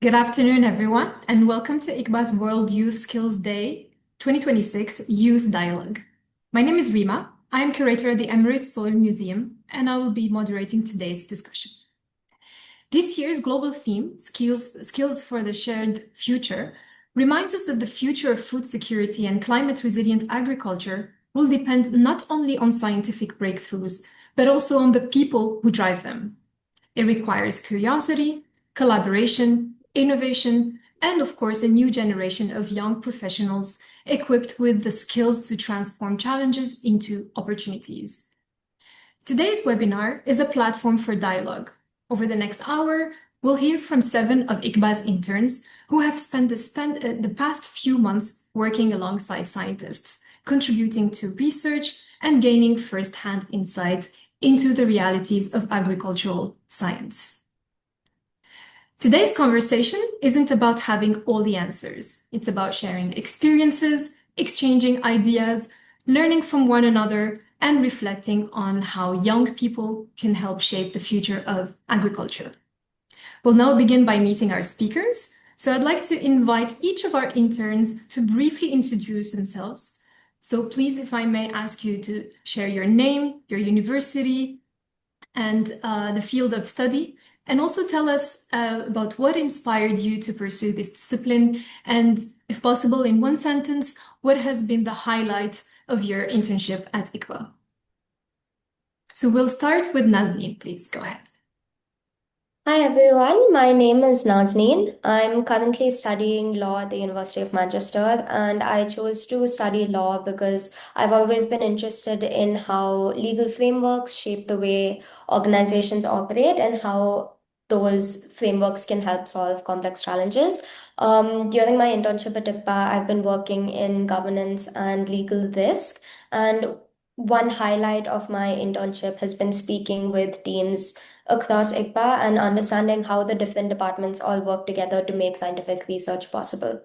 Good afternoon, everyone, and welcome to ICBA's World Youth Skills Day 2026 Youth Dialogue. My name is Rima. I am curator at the Emirates Soil Museum, and I will be moderating today's discussion. This year's global theme, Skills for the Shared Future, reminds us that the future of food security and climate-resilient agriculture will depend not only on scientific breakthroughs, but also on the people who drive them. It requires curiosity, collaboration, innovation, and of course, a new generation of young professionals equipped with the skills to transform challenges into opportunities. Today's webinar is a platform for dialogue. Over the next hour, we'll hear from 7 of ICBA's interns who have spent the past few months working alongside scientists, contributing to research and gaining first-hand insights into the realities of agricultural science. Today's conversation isn't about having all the answers. It's about sharing experiences, exchanging ideas, learning from one another, and reflecting on how young people can help shape the future of agriculture. We'll now begin by meeting our speakers. So I'd like to invite each of our interns to briefly introduce themselves. So please, if I may ask you to share your name, your university, and the field of study, and also tell us about what inspired you to pursue this discipline, and if possible, in one sentence, what has been the highlight of your internship at ICBA? So we'll start with Nazneen, please go ahead. Hi everyone, my name is Nazneen. I'm currently studying law at the University of Manchester, and I chose to study law because I've always been interested in how legal frameworks shape the way organizations operate and how those frameworks can help solve complex challenges. During my internship at ICBA, I've been working in governance and legal risk, and one highlight of my internship has been speaking with teams across ICBA and understanding how the different departments all work together to make scientific research possible.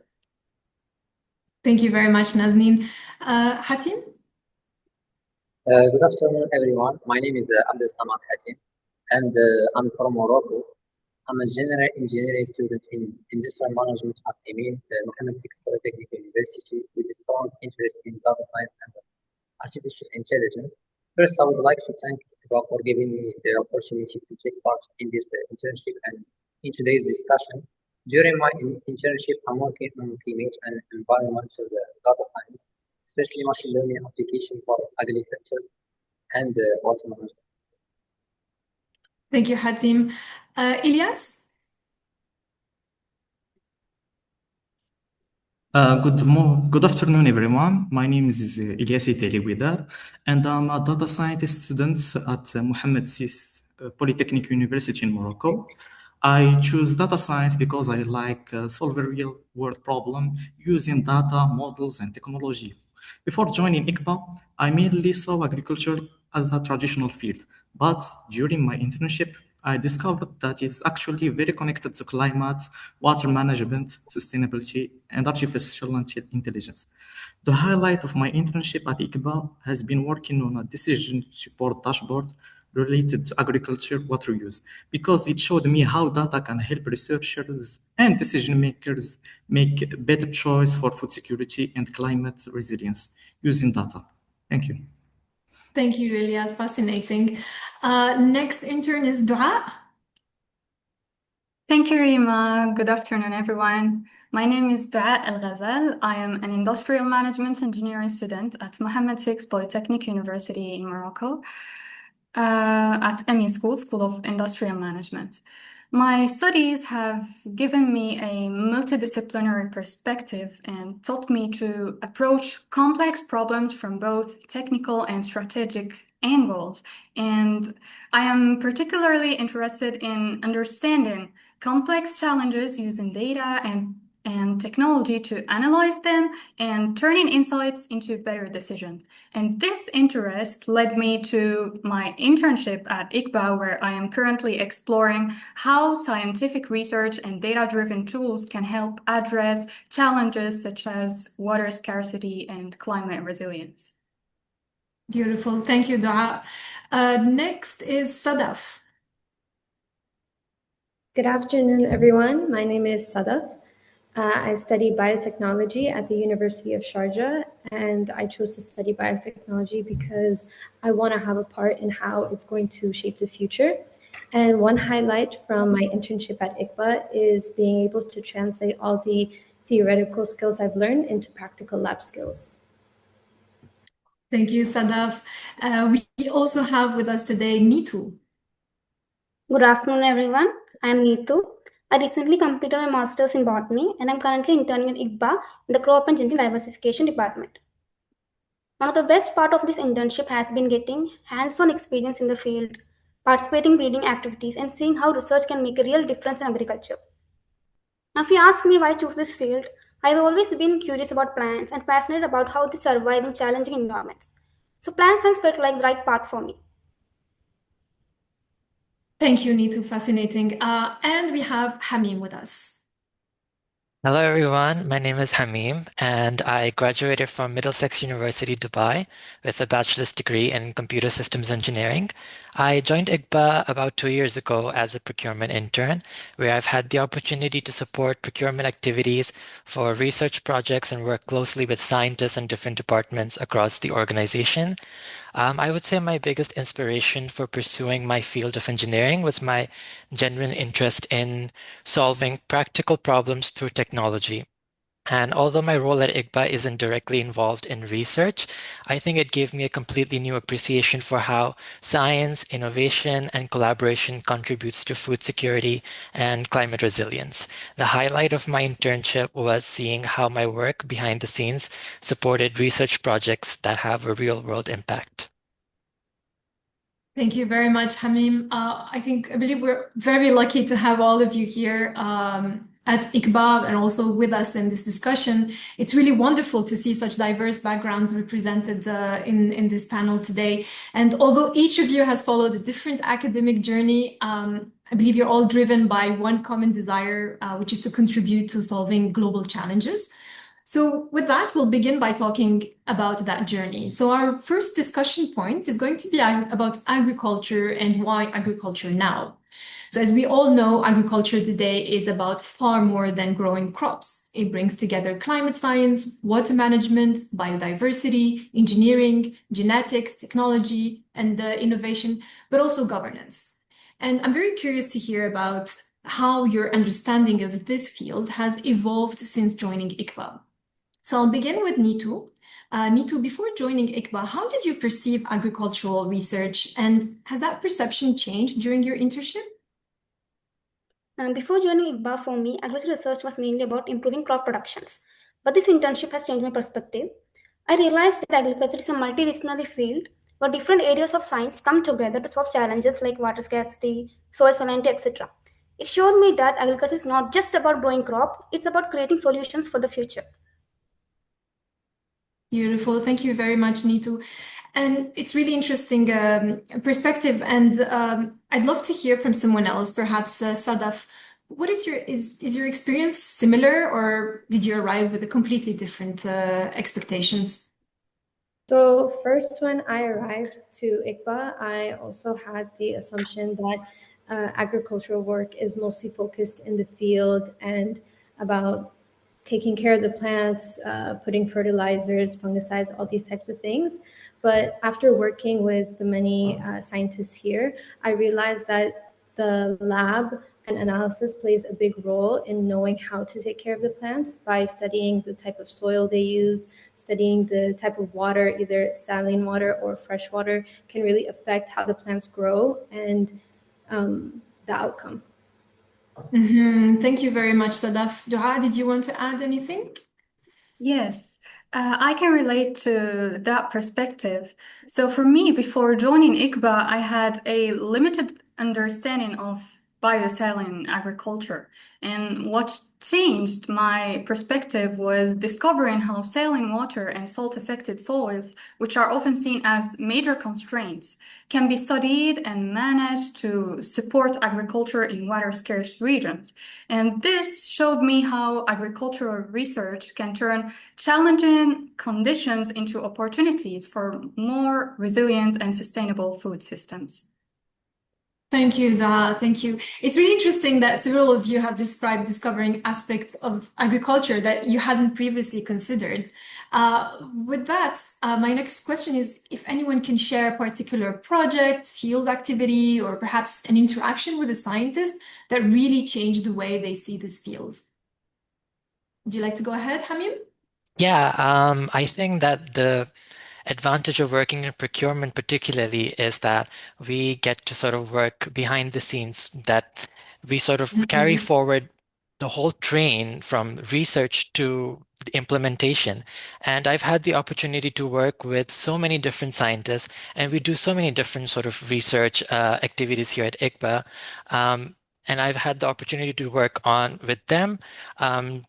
Thank you very much, Nazneen. Hatim? Good afternoon, everyone. My name is Abdel Samad Hatim, and I'm from Morocco. I'm a general engineering student in industrial management at Emin, Mohammed VI Polytechnic University, with a strong interest in data science and artificial intelligence. First, I would like to thank ICBA for giving me the opportunity to take part in this internship and in today's discussion. During my internship, I'm working on climate and environmental data science, especially machine learning application for agriculture and water management. Thank you, Hatim. Ilyas? Good afternoon, everyone. My name is Ilyas Telewidar, and I'm a data scientist student at Mohammed VI Polytechnic University in Morocco. I choose data science because I like solving real-world problem using data, models, and technology. Before joining ICBA, I mainly saw agriculture as a traditional field, but during my internship, I discovered that it's actually very connected to climate, water management, sustainability, and artificial intelligence. The highlight of my internship at ICBA has been working on a decision support dashboard related to agriculture water use, because it showed me how data can help researchers and decision makers make better choice for food security and climate resilience using data. Thank you. Thank you, Ilyas. Fascinating. Next intern is Dua. Thank you, Rima. Good afternoon, everyone. My name is Dua El Ghazal. I am an industrial management engineering student at Mohammed VI Polytechnic University in Morocco, at EMI School of Industrial Management. My studies have given me a multidisciplinary perspective and taught me to approach complex problems from both technical and strategic angles. And I am particularly interested in understanding complex challenges using data and technology to analyze them and turning insights into better decisions. And this interest led me to my internship at ICBA, where I am currently exploring how scientific research and data-driven tools can help address challenges such as water scarcity and climate resilience. Beautiful. Thank you, Dua. Next is Sadaf. Good afternoon, everyone. My name is Sadaf. I study biotechnology at the University of Sharjah, and I chose to study biotechnology because I want to have a part in how it's going to shape the future. And one highlight from my internship at ICBA is being able to translate all the theoretical skills I've learned into practical lab skills. Thank you, Sadaf. We also have with us today Neetu. Good afternoon, everyone. I am Neetu. I recently completed my master's in botany and I'm currently interning at ICBA in the crop and genetic diversification department. One of the best part of this internship has been getting hands-on experience in the field, participating in breeding activities and seeing how research can make a real difference in agriculture. Now, if you ask me why I chose this field, I have always been curious about plants and fascinated about how they survive in challenging environments. So plant science felt like the right path for me. Thank you, Neetu. Fascinating. And we have Hamim with us. Hello, everyone. My name is Hamim, and I graduated from Middlesex University, Dubai, with a bachelor's degree in computer systems engineering. I joined ICBA about 2 years ago as a procurement intern, where I've had the opportunity to support procurement activities for research projects and work closely with scientists and different departments across the organization. I would say my biggest inspiration for pursuing my field of engineering was my genuine interest in solving practical problems through technology. And although my role at ICBA isn't directly involved in research, I think it gave me a completely new appreciation for how science, innovation, and collaboration contributes to food security and climate resilience. The highlight of my internship was seeing how my work behind the scenes supported research projects that have a real-world impact. Thank you very much, Hamim. I believe we're very lucky to have all of you here at ICBA and also with us in this discussion. It's really wonderful to see such diverse backgrounds represented in this panel today. And although each of you has followed a different academic journey, I believe you're all driven by one common desire, which is to contribute to solving global challenges. So with that, we'll begin by talking about that journey. So our first discussion point is going to be about agriculture and why agriculture now. So as we all know, agriculture today is about far more than growing crops. It brings together climate science, water management, biodiversity, engineering, genetics, technology, and innovation, but also governance. And I'm very curious to hear about how your understanding of this field has evolved since joining ICBA. So I'll begin with Neetu. Neetu, before joining ICBA, how did you perceive agricultural research, and has that perception changed during your internship? Before joining ICBA, for me, agricultural research was mainly about improving crop productions. But this internship has changed my perspective. I realized that agriculture is a multidisciplinary field where different areas of science come together to solve challenges like water scarcity, soil salinity, etc. It showed me that agriculture is not just about growing crops, it's about creating solutions for the future. Beautiful. Thank you very much, Neetu. And it's really interesting perspective. And I'd love to hear from someone else, perhaps Sadaf. What is your experience similar, or did you arrive with a completely different expectations? So first, when I arrived to ICBA, I also had the assumption that agricultural work is mostly focused in the field and about taking care of the plants, putting fertilizers, fungicides, all these types of things. But after working with the many scientists here, I realized that the lab and analysis plays a big role in knowing how to take care of the plants by studying the type of soil they use, studying the type of water, either saline water or fresh water, can really affect how the plants grow and the outcome. Thank you very much, Sadaf. Dua, did you want to add anything? Yes, I can relate to that perspective. So for me, before joining ICBA, I had a limited understanding of biosaline agriculture. And what changed my perspective was discovering how saline water and salt-affected soils, which are often seen as major constraints, can be studied and managed to support agriculture in water-scarce regions. And this showed me how agricultural research can turn challenging conditions into opportunities for more resilient and sustainable food systems. Thank you, Da. Thank you. It's really interesting that several of you have described discovering aspects of agriculture that you hadn't previously considered. With that, my next question is if anyone can share a particular project, field activity, or perhaps an interaction with a scientist that really changed the way they see this field. Would you like to go ahead, Hamim? Yeah, I think that the advantage of working in procurement particularly is that we get to sort of work behind the scenes, that we sort of carry forward the whole train from research to the implementation. And I've had the opportunity to work with so many different scientists, and we do so many different sort of research activities here at ICBA. And I've had the opportunity to work on with them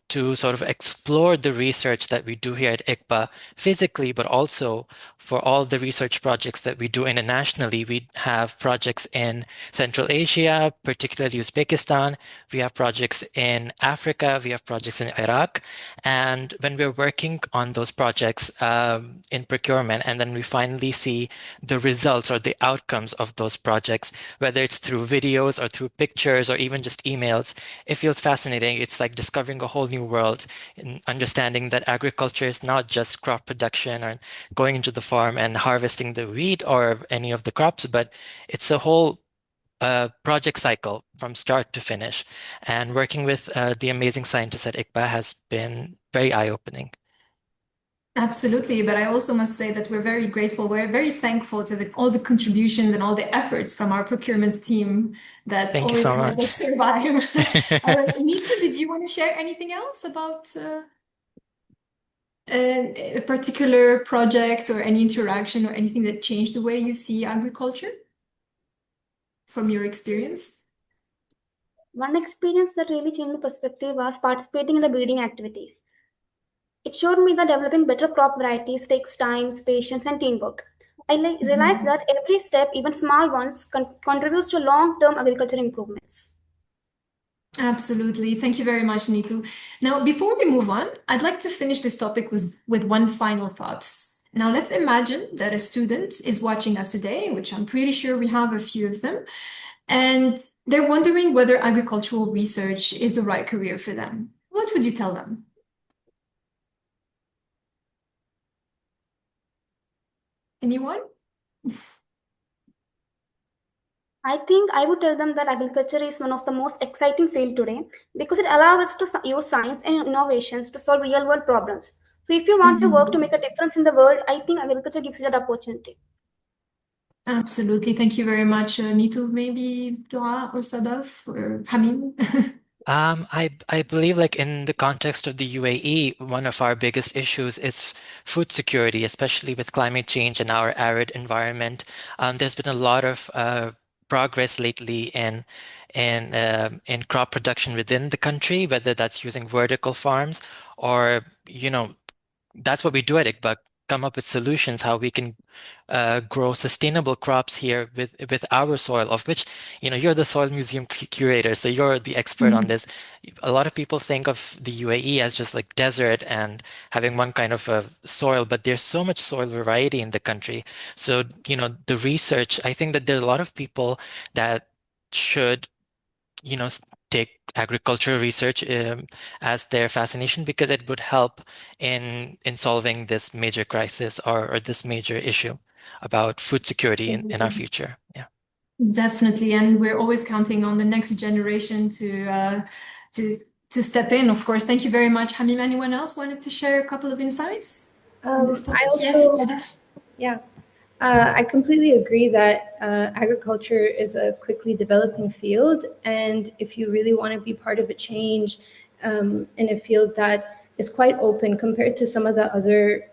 to sort of explore the research that we do here at ICBA physically, but also for all the research projects that we do internationally. We have projects in Central Asia, particularly Uzbekistan. We have projects in Africa. We have projects in Iraq. And when we're working on those projects in procurement, and then we finally see the results or the outcomes of those projects, whether it's through videos or through pictures or even just emails, it feels fascinating. It's like discovering a whole new world in understanding that agriculture is not just crop production or going into the farm and harvesting the wheat or any of the crops, but it's a whole project cycle from start to finish. And working with the amazing scientists at ICBA has been very eye-opening. Absolutely, but I also must say that we're very grateful. We're very thankful to all the contributions and all the efforts from our procurement team that Thank you always so helps much. us survive. All right, Nitu, did you want to share anything else about a particular project or any interaction or anything that changed the way you see agriculture from your experience? One experience that really changed my perspective was participating in the breeding activities. It showed me that developing better crop varieties takes time, patience, and teamwork. I realized that every step, even small ones, contributes to long-term agriculture improvements. Absolutely. Thank you very much, Nitu. Now, before we move on, I'd like to finish this topic with one final thought. Now, let's imagine that a student is watching us today, which I'm pretty sure we have a few of them, and they're wondering whether agricultural research is the right career for them. What would you tell them? Anyone? I think I would tell them that agriculture is one of the most exciting fields today because it allows us to use science and innovations to solve real-world problems. So if you want to work to make a difference in the world, I think agriculture gives you that opportunity. Absolutely. Thank you very much, Nitu. Maybe Dua or Sadaf or Hamim? I believe like in the context of the UAE, one of our biggest issues is food security, especially with climate change and our arid environment. There's been a lot of progress lately in crop production within the country, whether that's using vertical farms or, that's what we do at ICBA, come up with solutions how we can grow sustainable crops here with our soil, of which, you're the soil museum curator, so you're the expert on this. A lot of people think of the UAE as just like desert and having one kind of soil, but there's so much soil variety in the country. So, the research, I think that there are a lot of people that should take agricultural research as their fascination because it would help in solving this major crisis or this major issue about food security in our future. Yeah. Definitely, and we're always counting on the next generation to step in. Of course, thank you very much, Hamim. Anyone else wanted to share a couple of insights on this topic? Yes, yeah. I completely agree that agriculture is a quickly developing field, and if you really want to be part of a change in a field that is quite open compared to some of the other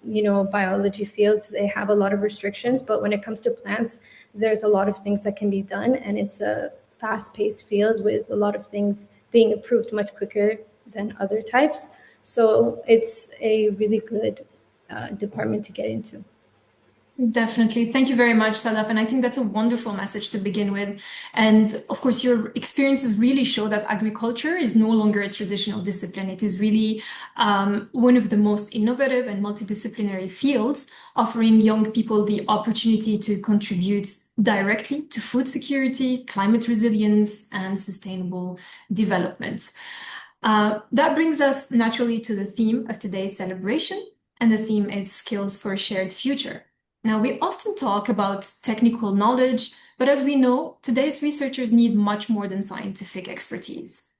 biology fields, they have a lot of restrictions, but when it comes to plants, there's a lot of things that can be done, and it's a fast-paced field with a lot of things being approved much quicker than other types. So it's a really good department to get into. Definitely. Thank you very much, Sadaf. And I think that's a wonderful message to begin with. And of course, your experiences really show that agriculture is no longer a traditional discipline. It is really one of the most innovative and multidisciplinary fields, offering young people the opportunity to contribute directly to food security, climate resilience, and sustainable development. That brings us naturally to the theme of today's celebration, and the theme is skills for a shared future. Now, we often talk about technical knowledge, but as we know, today's researchers need much more than scientific expertise.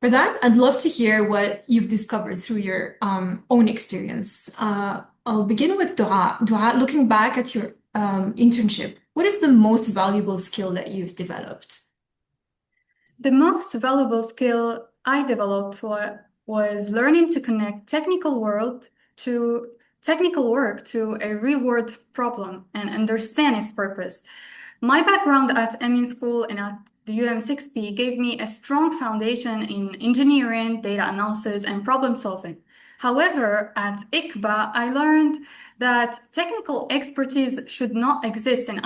For that, I'd love to hear what you've discovered through your own experience. I'll begin with Dua. Dua, looking back at your internship, what is the most valuable skill that you've developed? The most valuable skill I developed was learning to connect technical work to a real-world problem and understand its purpose. My background at ME School and at the UM6B gave me a strong foundation in engineering, data analysis, and problem solving. However, at ICBA, I learned that technical expertise should not exist in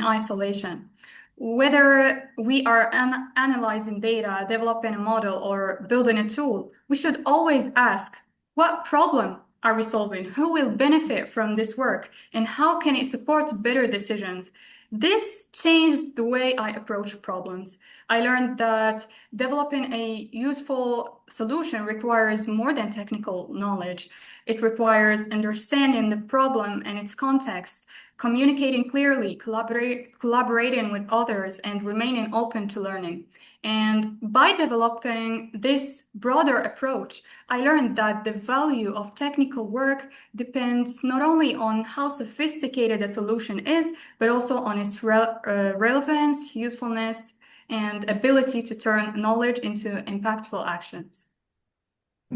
isolation. Whether we are analyzing data, developing a model, or building a tool, we should always ask, what problem are we solving? Who will benefit from this work? And how can it support better decisions? This changed the way I approach problems. I learned that developing a useful solution requires more than technical knowledge. It requires understanding the problem and its context, communicating clearly, collaborating with others, and remaining open to learning. And by developing this broader approach, I learned that the value of technical work depends not only on how sophisticated a solution is, but also on its relevance, usefulness, and ability to turn knowledge into impactful actions.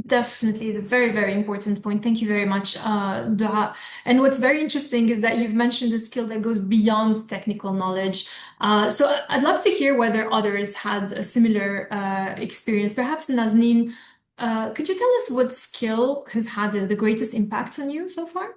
Definitely, the very, very important point. Thank you very much, Dua. And what's very interesting is that you've mentioned a skill that goes beyond technical knowledge. So I'd love to hear whether others had a similar experience. Perhaps Nazneen, could you tell us what skill has had the greatest impact on you so far?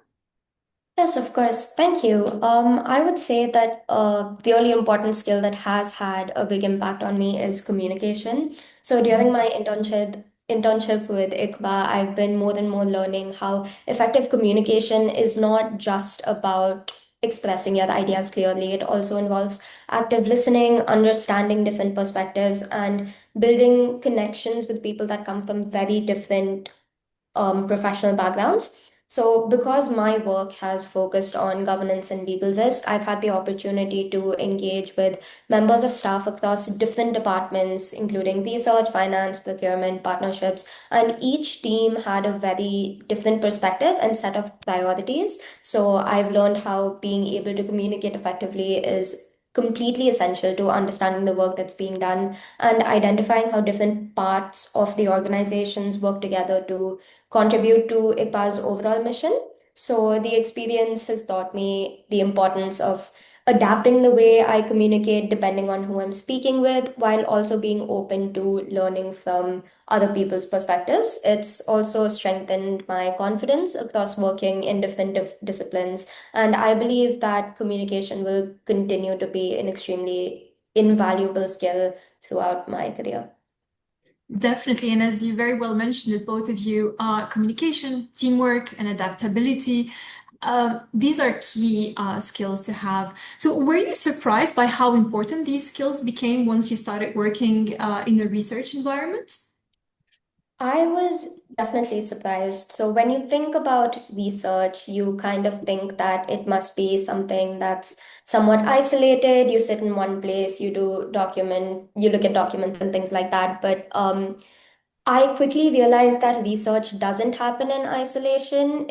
Yes, of course. Thank you. I would say that the only important skill that has had a big impact on me is communication. So during my internship with ICBA, I've been more and more learning how effective communication is not just about expressing your ideas clearly. It also involves active listening, understanding different perspectives, and building connections with people that come from very different professional backgrounds. So, because my work has focused on governance and legal risk, I've had the opportunity to engage with members of staff across different departments, including research, finance, procurement, partnerships, and each team had a very different perspective and set of priorities. So, I've learned how being able to communicate effectively is completely essential to understanding the work that's being done and identifying how different parts of the organizations work together to contribute to ICPA's overall mission. So the experience has taught me the importance of adapting the way I communicate depending on who I'm speaking with, while also being open to learning from other people's perspectives. It's also strengthened my confidence across working in different disciplines. And I believe that communication will continue to be an extremely invaluable skill throughout my career. Definitely. And as you very well mentioned it, both of you, communication, teamwork, and adaptability. These are key skills to have. So were you surprised by how important these skills became once you started working in the research environment? I was definitely surprised. So, when you think about research, you kind of think that it must be something that's somewhat isolated. You sit in one place, you look at documents and things like that. But I quickly realized that research doesn't happen in isolation.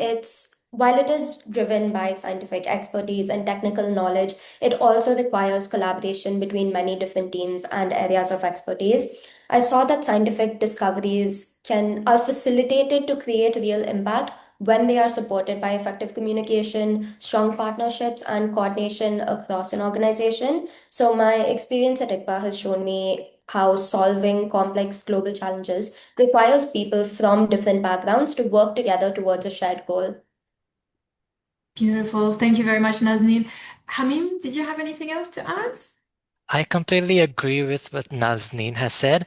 While it is driven by scientific expertise and technical knowledge, it also requires collaboration between many different teams and areas of expertise. I saw that scientific discoveries are facilitated to create real impact when they are supported by effective communication, strong partnerships, and coordination across an organization. So my experience at ICPA has shown me how solving complex global challenges requires people from different backgrounds to work together towards a shared goal. Beautiful. Thank you very much, Nazneen. Hamim, did you have anything else to add? I completely agree with what Nazneen has said.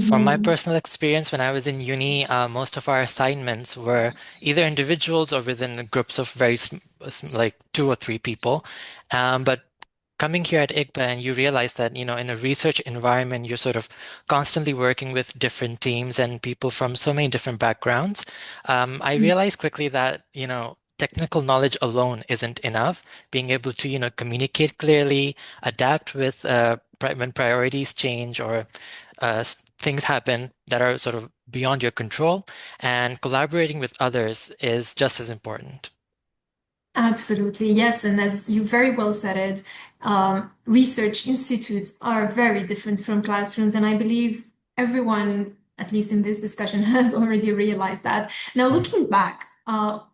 From my personal experience, when I was in uni, most of our assignments were either individuals or within groups of like 2 or 3 people. But coming here at ICBA and you realize that, in a research environment, you're sort of constantly working with different teams and people from so many different backgrounds. I realized quickly that, technical knowledge alone isn't enough. Being able to, communicate clearly, adapt with when priorities change or things happen that are sort of beyond your control, and collaborating with others is just as important. Absolutely, yes. And as you very well said it, research institutes are very different from classrooms. And I believe everyone, at least in this discussion, has already realized that. Now, looking back,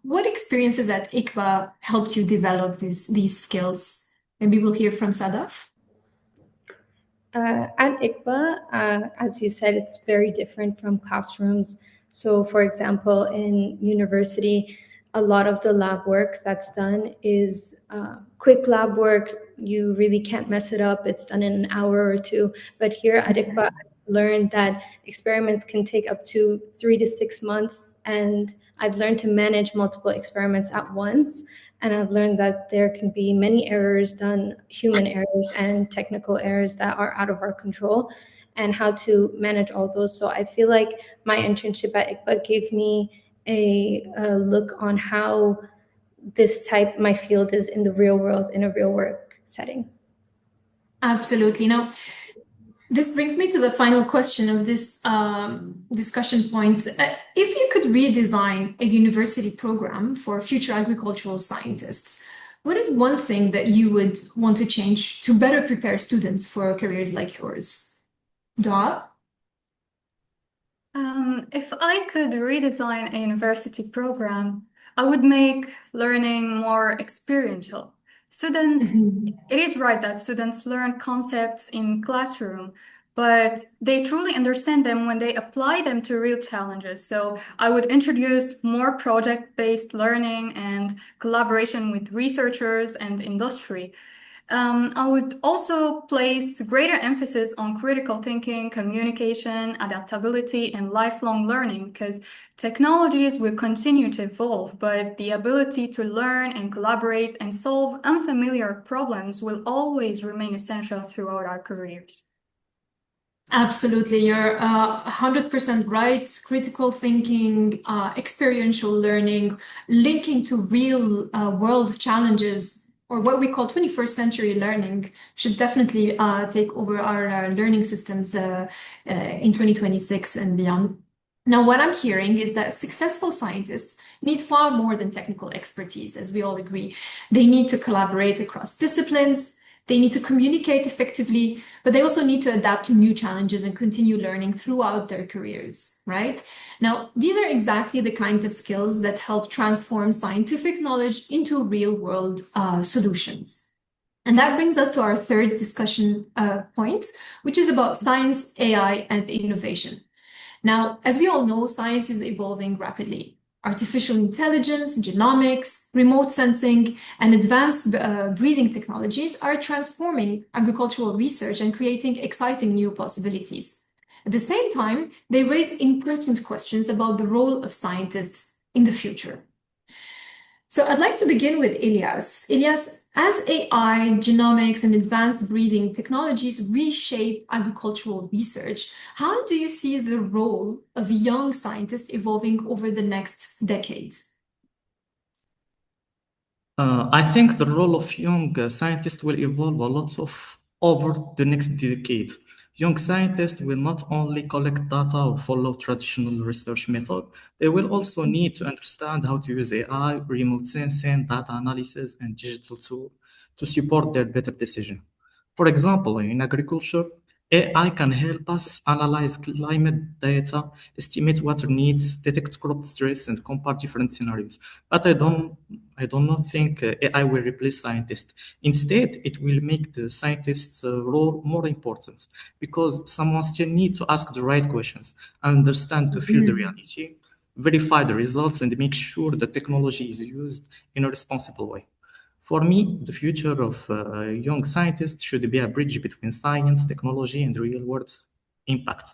what experiences at ICBA helped you develop these skills? Maybe we'll hear from Sadaf. At ICBA, as you said, it's very different from classrooms. So, for example, in university, a lot of the lab work that's done is quick lab work. You really can't mess it up. It's done in an hour or two. But here at ICBA, I've learned that experiments can take up to 3 to 6 months. And I've learned to manage multiple experiments at once. And I've learned that there can be many errors done, human errors and technical errors that are out of our control, and how to manage all those. So I feel like my internship at ICBA gave me a look on how my field is in the real world, in a real work setting. Absolutely. Now, this brings me to the final question of this discussion points. If you could redesign a university program for future agricultural scientists, what is one thing that you would want to change to better prepare students for careers like yours? Dua? If I could redesign a university program, I would make learning more experiential. It is right that students learn concepts in classroom, but they truly understand them when they apply them to real challenges. So I would introduce more project-based learning and collaboration with researchers and industry. I would also place greater emphasis on critical thinking, communication, adaptability, and lifelong learning, because technologies will continue to evolve, but the ability to learn and collaborate and solve unfamiliar problems will always remain essential throughout our careers. Absolutely, you're 100% right. Critical thinking, experiential learning, linking to real world challenges, or what we call 21st century learning, should definitely take over our learning systems in 2026 and beyond. Now, what I'm hearing is that successful scientists need far more than technical expertise, as we all agree. They need to collaborate across disciplines. They need to communicate effectively, but they also need to adapt to new challenges and continue learning throughout their careers, right? Now, these are exactly the kinds of skills that help transform scientific knowledge into real-world solutions. And that brings us to our third discussion point, which is about science, AI, and innovation. Now, as we all know, science is evolving rapidly. Artificial intelligence, genomics, remote sensing, and advanced breeding technologies are transforming agricultural research and creating exciting new possibilities. At the same time, they raise important questions about the role of scientists in the future. So I'd like to begin with Ilyas. Ilyas, as AI, genomics, and advanced breeding technologies reshape agricultural research, how do you see the role of young scientists evolving over the next decades? I think the role of young scientists will evolve a lot over the next decade. Young scientists will not only collect data or follow traditional research method, they will also need to understand how to use AI, remote sensing, data analysis, and digital tools to support their better decision. For example, in agriculture, AI can help us analyze climate data, estimate water needs, detect crop stress, and compare different scenarios. But I do not think AI will replace scientists. Instead, it will make the scientist's role more important because someone still needs to ask the right questions and understand the field reality. verify the results, and make sure the technology is used in a responsible way. For me, the future of young scientists should be a bridge between science, technology, and real-world impact.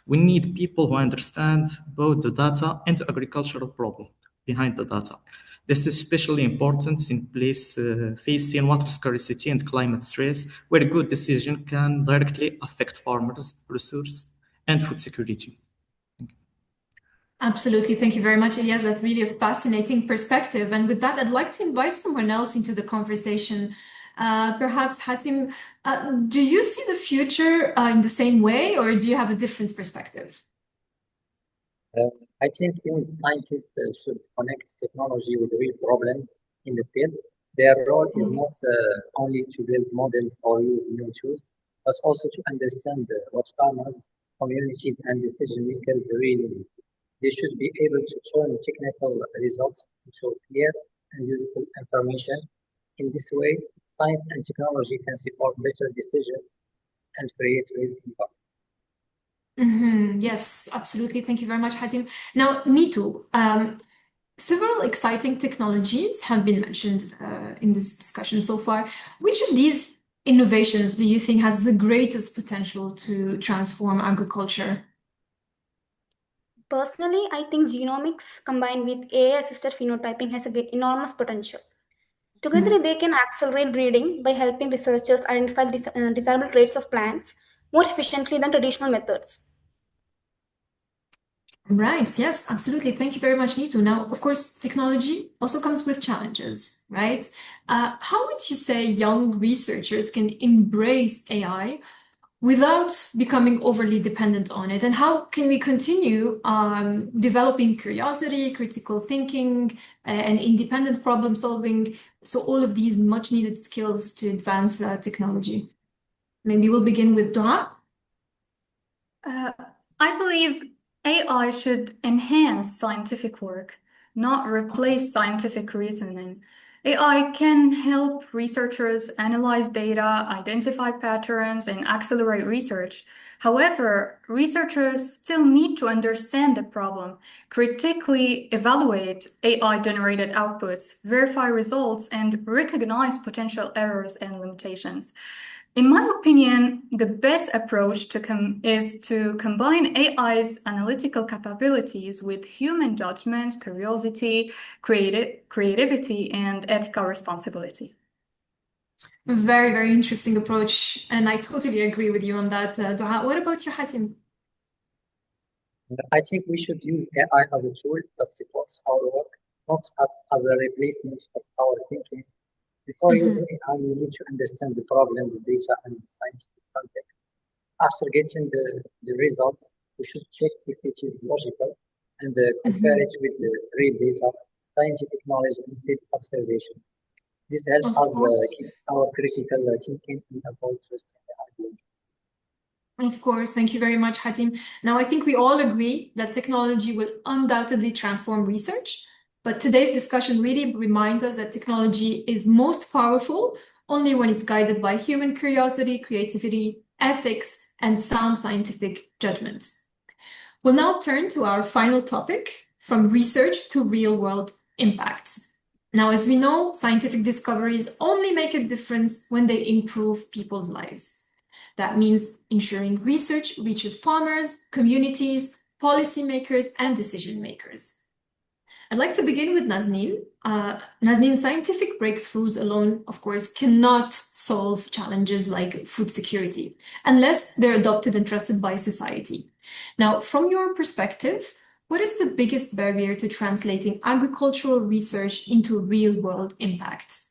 We need people who understand both the data and the agricultural problem behind the data. This is especially important in facing water scarcity and climate stress, where a good decision can directly affect farmers, resource, and food security. Absolutely. Thank you very much, Ilyas. That's really a fascinating perspective. And with that, I'd like to invite someone else into the conversation. Perhaps Hatim, do you see the future in the same way, or do you have a different perspective? I think young scientists should connect technology with real problems in the field. Their role is not only to build models or use new tools, but also to understand what farmers, communities, and decision makers really need. They should be able to turn technical results into clear and useful information. In this way, science and technology can support better decisions and create real impact. Yes, absolutely. Thank you very much, Hatim. Now, Nitu, several exciting technologies have been mentioned in this discussion so far. Which of these innovations do you think has the greatest potential to transform agriculture? Personally, I think genomics combined with AI-assisted phenotyping has a enormous potential. Together, they can accelerate breeding by helping researchers identify desirable traits of plants more efficiently than traditional methods. Right, yes, absolutely. Thank you very much, Nitu. Now, of course, technology also comes with challenges, right? How would you say young researchers can embrace AI without becoming overly dependent on it? And how can we continue developing curiosity, critical thinking, and independent problem solving? So all of these much needed skills to advance technology. Maybe we'll begin with Dora. I believe AI should enhance scientific work, not replace scientific reasoning. AI can help researchers analyze data, identify patterns, and accelerate research. However, researchers still need to understand the problem, critically evaluate AI-generated outputs, verify results, and recognize potential errors and limitations. In my opinion, the best approach is to combine AI's analytical capabilities with human judgment, curiosity, creativity, and ethical responsibility. Very, very interesting approach. And I totally agree with you on that, Dua. What about you, Hatim? I think we should use AI as a tool that supports our work, not as a replacement of our thinking. Before using AI, we need to understand the problem, the data, and the scientific context. After getting the results, we should check if it is logical and compare it with the real data, scientific knowledge, and state observation. This helps Of us keep course. our critical thinking and avoid trusting the algorithm. Of course. Thank you very much, Hatim. Now, I think we all agree that technology will undoubtedly transform research, but today's discussion really reminds us that technology is most powerful only when it's guided by human curiosity, creativity, ethics, and sound scientific judgment. We'll now turn to our final topic, from research to real-world impacts. Now, as we know, scientific discoveries only make a difference when they improve people's lives. That means ensuring research reaches farmers, communities, policymakers, and decision makers. I'd like to begin with Nazneen. Nazneen, scientific breakthroughs alone, of course, cannot solve challenges like food security unless they're adopted and trusted by society. Now, from your perspective, what is the biggest barrier to translating agricultural research into real-world impact?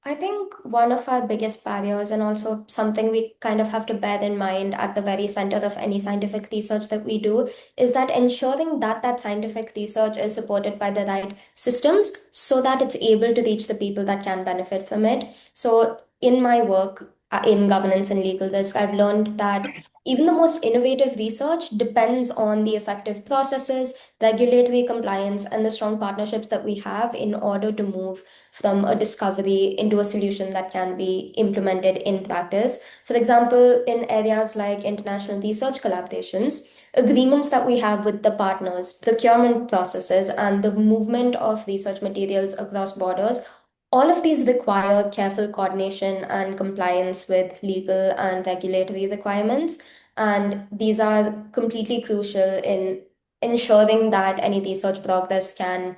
I think one of our biggest barriers, and also something we kind of have to bear in mind at the very center of any scientific research that we do, is that ensuring that that scientific research is supported by the right systems so that it's able to reach the people that can benefit from it. So in my work, in governance and legal risk, I've learned that even the most innovative research depends on the effective processes, regulatory compliance, and the strong partnerships that we have in order to move from a discovery into a solution that can be implemented in practice. For example, in areas like international research collaborations, agreements that we have with the partners, procurement processes, and the movement of research materials across borders, all of these require careful coordination and compliance with legal and regulatory requirements. And these are completely crucial in ensuring that any research progress can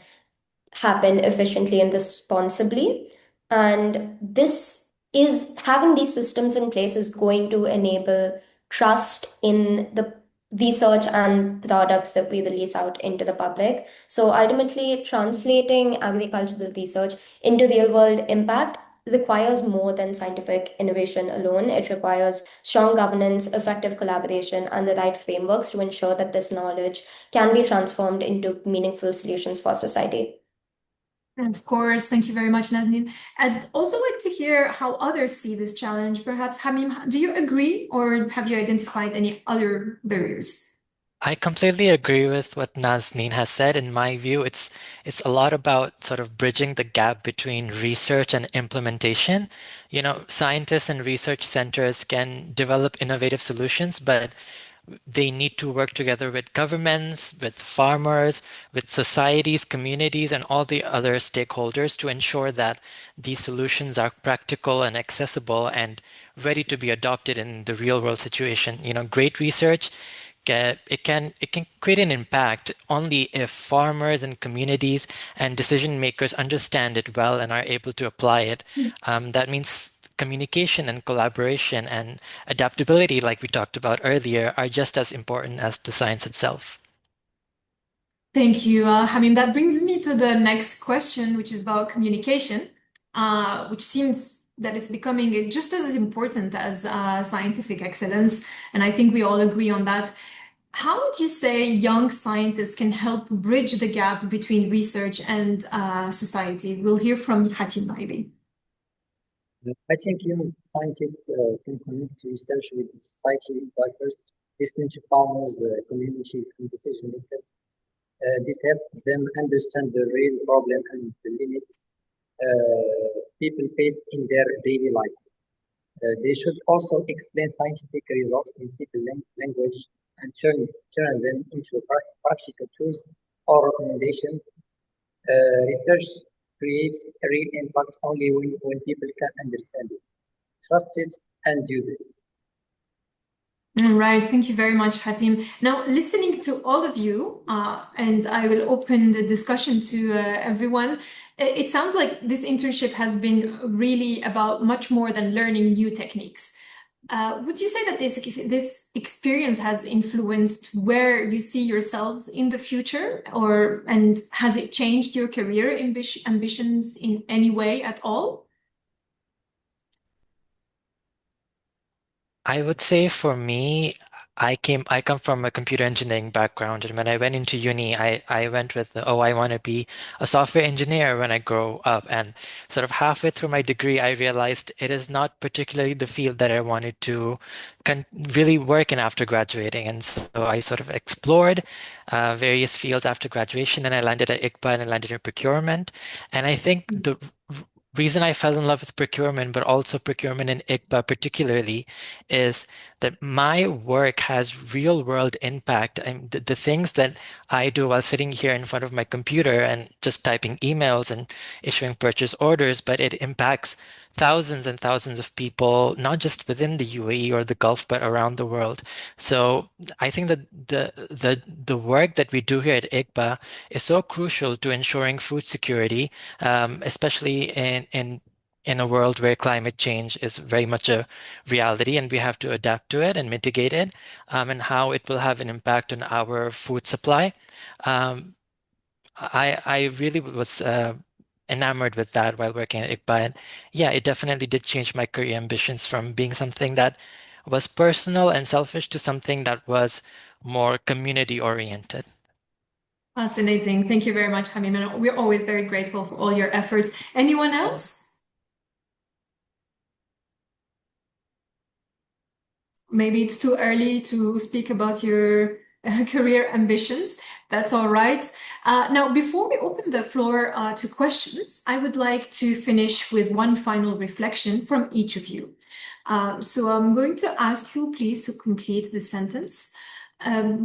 happen efficiently and responsibly. And this is having these systems in place is going to enable trust in the research and products that we release out into the public. So ultimately, translating agricultural research into real world impact requires more than scientific innovation alone. It requires strong governance, effective collaboration, and the right frameworks to ensure that this knowledge can be transformed into meaningful solutions for society. Of course, thank you very much, Nazneen. I'd also like to hear how others see this challenge. Perhaps, Hamim, do you agree or have you identified any other barriers? I completely agree with what Nazneen has said. In my view, it's a lot about sort of bridging the gap between research and implementation. You know, scientists and research centers can develop innovative solutions, but they need to work together with governments, with farmers, with societies, communities, and all the other stakeholders to ensure that these solutions are practical and accessible and ready to be adopted in the real world situation. You know, great research it can create an impact only if farmers and communities and decision makers understand it well and are able to apply it. That means communication and collaboration and adaptability, like we talked about earlier, are just as important as the science itself. Thank you, Hamim. That brings me to the next question, which is about communication, which seems that it's becoming just as important as scientific excellence. And I think we all agree on that. How would you say young scientists can help bridge the gap between research and society? We'll hear from Hatim maybe. I think young scientists can connect research with society by first listening to farmers, communities, and decision makers. This helps them understand the real problem and the limits people face in their daily life. They should also explain scientific results in simple language and turn them into practical tools or recommendations. Research creates a real impact only when people can understand it, trust it, and use it. All right, thank you very much, Hatim. Now, listening to all of you, and I will open the discussion to everyone. It sounds like this internship has been really about much more than learning new techniques. Would you say that this experience has influenced where you see yourselves in the future, and has it changed your career ambitions in any way at all? I would say for me, I come from a computer engineering background, and when I went into uni, I went with I want to be a software engineer when I grow up. And sort of halfway through my degree, I realized it is not particularly the field that I wanted to really work in after graduating. And so I sort of explored various fields after graduation, and I landed at ICBA and I landed in procurement. And I think the reason I fell in love with procurement, but also procurement in ICBA particularly, is that my work has real world impact. And the things that I do while sitting here in front of my computer and just typing emails and issuing purchase orders, but it impacts thousands and thousands of people, not just within the UAE or the Gulf, but around the world. So I think that the work that we do here at ICBA is so crucial to ensuring food security, especially in a world where climate change is very much a reality and we have to adapt to it and mitigate it, and how it will have an impact on our food supply. Um, I really was enamored with that while working at ICBA. And yeah, it definitely did change my career ambitions from being something that was personal and selfish to something that was more community oriented. Fascinating. Thank you very much, Hamim. And we're always very grateful for all your efforts. Anyone else? maybe it's too early to speak about your career ambitions. That's all right. Now, before we open the floor to questions, I would like to finish with one final reflection from each of you. So I'm going to ask you, please, to complete the sentence.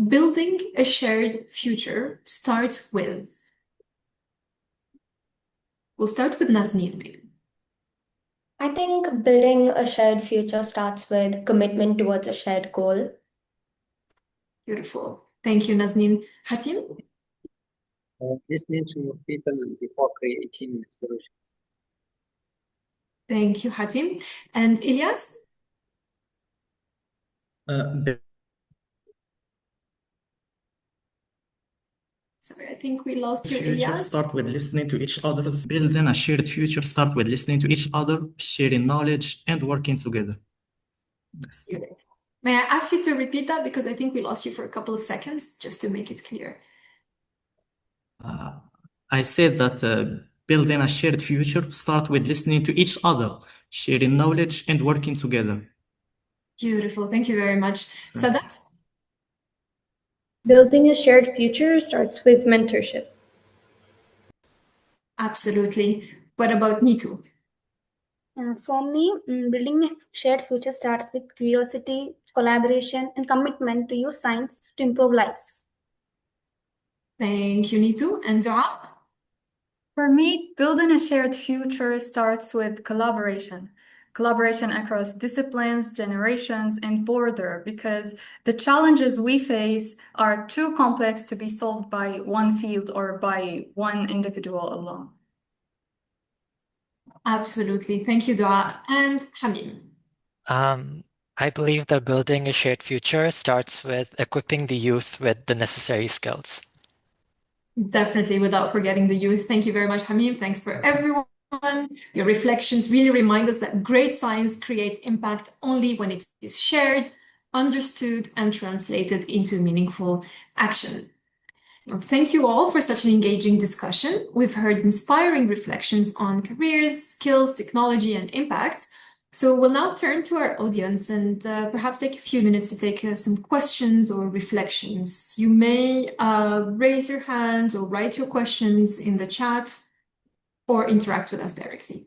Building a shared future starts with. We'll start with Nazneen, maybe. I think building a shared future starts with commitment towards a shared goal. Beautiful. Thank you, Nazneen. Hatim? Listening to people before creating solutions. Thank you, Hatim. And Ilyas? Sorry, I think we lost you, Future Ilyas. start with listening to each other's. Building a shared future start with listening to each other, sharing knowledge, and working together. Yes. May I ask you to repeat that because I think we lost you for a couple of seconds, just to make it clear. I said that building a shared future start with listening to each other, sharing knowledge, and working together. Beautiful. Thank you very much. Sadaf? Building a shared future starts with mentorship. Absolutely. What about Nitu? For me, building a shared future starts with curiosity, collaboration, and commitment to use science to improve lives. Thank you, Nitu. And Dua? For me, building a shared future starts with collaboration. Collaboration across disciplines, generations, and border, because the challenges we face are too complex to be solved by one field or by one individual alone. Absolutely. Thank you, Dua. And Hamim? I believe that building a shared future starts with equipping the youth with the necessary skills. Definitely, without forgetting the youth. Thank you very much, Hamim. Thanks for everyone. Your reflections really remind us that great science creates impact only when it is shared, understood, and translated into meaningful action. Thank you all for such an engaging discussion. We've heard inspiring reflections on careers, skills, technology, and impact. So we'll now turn to our audience and perhaps take a few minutes to take some questions or reflections. You may raise your hand or write your questions in the chat or interact with us directly.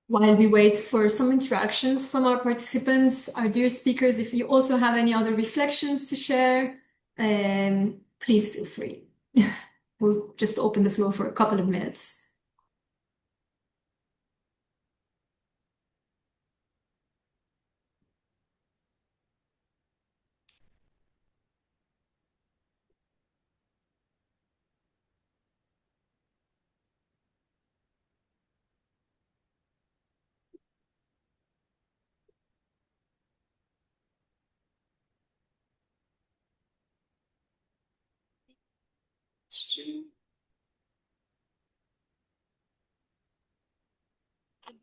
While we wait for some interactions from our participants, our dear speakers, if you also have any other reflections to share, please feel free. We'll just open the floor for a couple of minutes.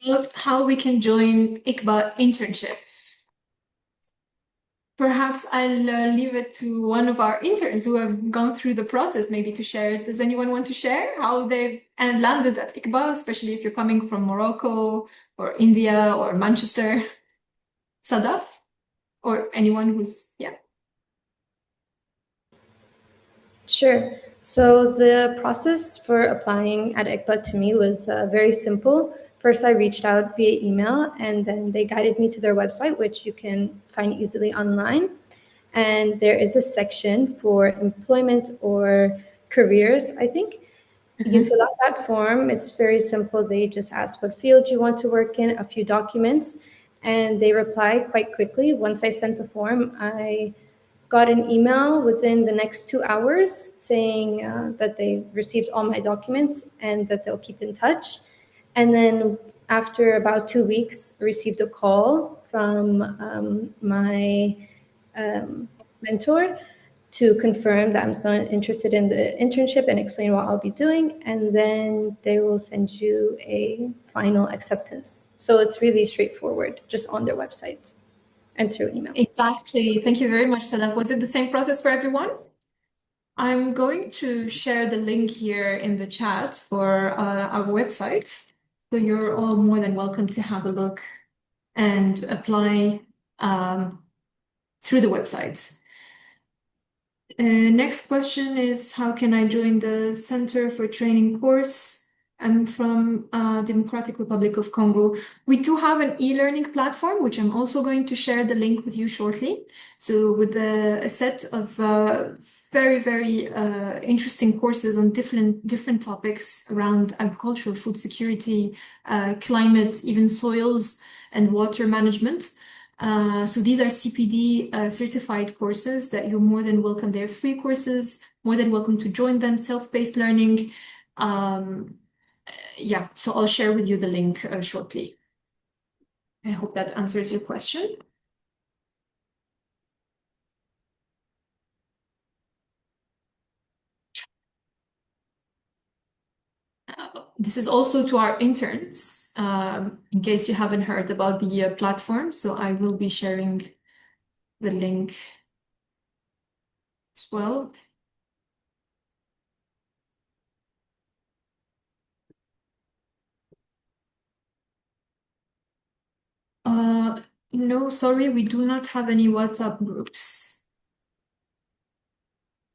About how we can join ICBA internships. Perhaps I'll leave it to one of our interns who have gone through the process, maybe to share. Does anyone want to share how they've landed at ICBA, especially if you're coming from Morocco or India or Manchester? Sadaf? Or anyone who's, yeah. Sure. So the process for applying at ICBA to me was very simple. First, I reached out via email, and then they guided me to their website, which you can find easily online. And there is a section for employment or careers, I think. You fill out that form. It's very simple. They just ask what field you want to work in, a few documents, and they replied quite quickly. Once I sent the form, I got an email within the next 2 hours saying that they received all my documents and that they'll keep in touch. And then after about 2 weeks, I received a call from my mentor to confirm that I'm still interested in the internship and explain what I'll be doing. And then they will send you a final acceptance. So it's really straightforward, just on their website and through email. Exactly. Thank you very much, Salah. Was it the same process for everyone? I'm going to share the link here in the chat for our website. So you're all more than welcome to have a look and apply through the website. Next question is, how can I join the Center for Training course? I'm from Democratic Republic of Congo. We do have an e-learning platform, which I'm also going to share the link with you shortly. So with a set of very, very interesting courses on different topics around agricultural, food security, climate, even soils and water management. So these are CPD certified courses that you're more than welcome. They're free courses, more than welcome to join them, self-paced learning. Yeah, so I'll share with you the link shortly. I hope that answers your question. This is also to our interns, in case you haven't heard about the platform. So I will be sharing the link as well. No, sorry, we do not have any WhatsApp groups.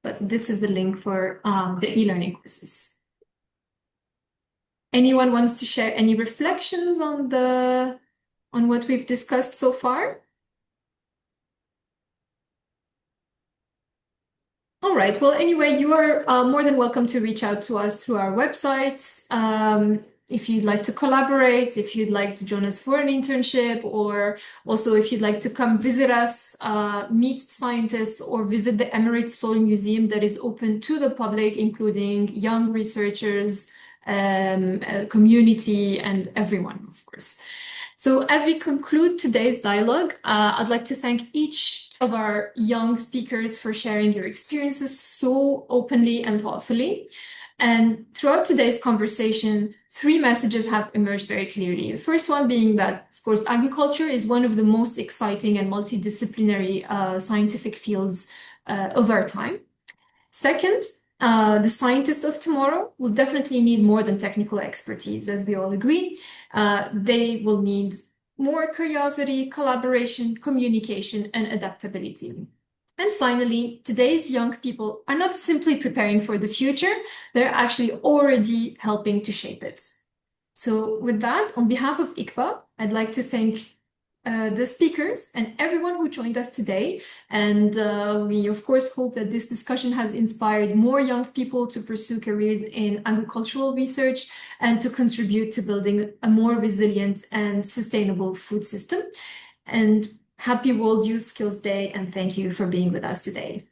But this is the link for the e-learning courses. Anyone wants to share any reflections on what we've discussed so far? All right. Well, anyway, you are more than welcome to reach out to us through our website. If you'd like to collaborate, if you'd like to join us for an internship, or also if you'd like to come visit us, meet scientists, or visit the Emirates Soil Museum that is open to the public, including young researchers, community, and everyone, of course. So as we conclude today's dialogue, I'd like to thank each of our young speakers for sharing your experiences so openly and thoughtfully. And throughout today's conversation, 3 messages have emerged very clearly. The first one being that, of course, agriculture is one of the most exciting and multidisciplinary scientific fields of our time. Second, the scientists of tomorrow will definitely need more than technical expertise, as we all agree. They will need more curiosity, collaboration, communication, and adaptability. And finally, today's young people are not simply preparing for the future, they're actually already helping to shape it. So with that, on behalf of ICBA, I'd like to thank the speakers and everyone who joined us today. And we, of course, hope that this discussion has inspired more young people to pursue careers in agricultural research and to contribute to building a more resilient and sustainable food system. And happy World Youth Skills Day, and thank you for being with us today.